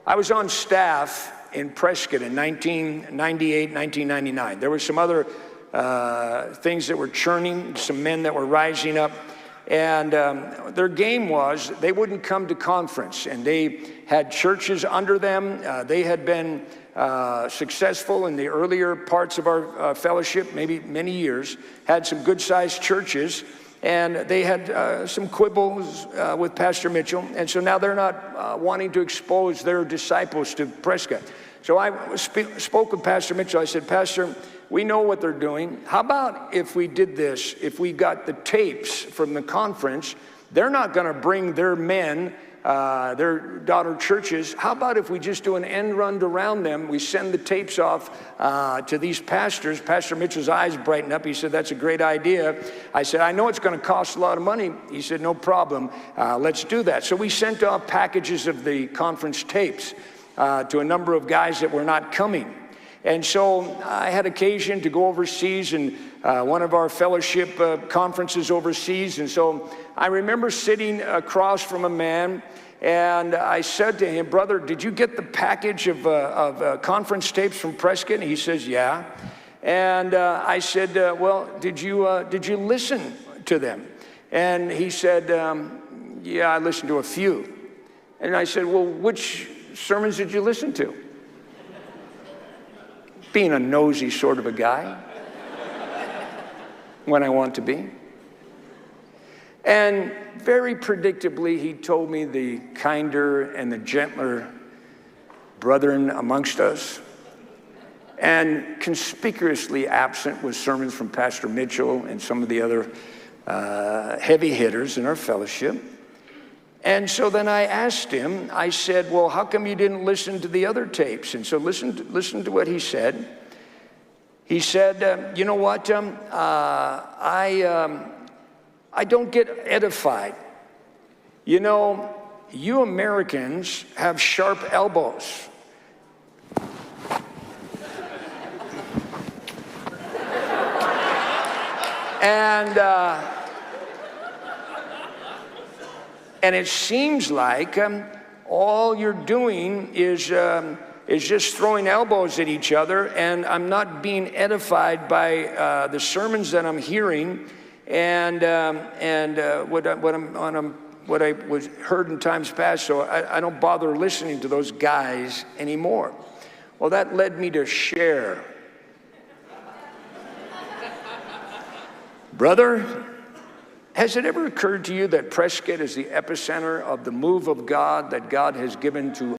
I was on staff in Prescott in 1998, 1999. There were some other things that were churning, some men that were rising up. And their game was they wouldn't come to conference, and they had churches under them. They had been successful in the earlier parts of our fellowship, maybe many years, had some good-sized churches, and they had some quibbles with Pastor Mitchell, and so now they're not wanting to expose their disciples to Prescott. So I spoke with Pastor Mitchell. I said, Pastor, we know what they're doing. How about if we did this, if we got the tapes from the conference? They're not going to bring their men, their daughter churches. How about if we just do an end run around them? We send the tapes off to these pastors. Pastor Mitchell's eyes brightened up. He said, that's a great idea. I said, I know it's going to cost a lot of money. He said, no problem. Let's do that. So we sent off packages of the conference tapes to a number of guys that were not coming. And so I had occasion to go overseas and one of our fellowship conferences overseas. And so I remember sitting across from a man, and I said to him, brother, did you get the package of conference tapes from Prescott? And he says, yeah. And I said, well, did you listen to them? And he said, yeah, I listened to a few. And I said, well, which sermons did you listen to? Being a nosy sort of a guy when I want to be. And very predictably, he told me the kinder and the gentler brethren amongst us. And conspicuously absent was sermons from Pastor Mitchell and some of the other heavy hitters in our fellowship. And so then I asked him, I said, well, how come you didn't listen to the other tapes? And so listen to what he said. He said, you know what, I don't get edified. You know, you Americans have sharp elbows. And it seems like all you're doing is just throwing elbows at each other, and I'm not being edified by the sermons that I'm hearing, and what I was heard in times past. So I don't bother listening to those guys anymore. Well, that led me to share. Brother, has it ever occurred to you that Prescott is the epicenter of the move of God that God has given to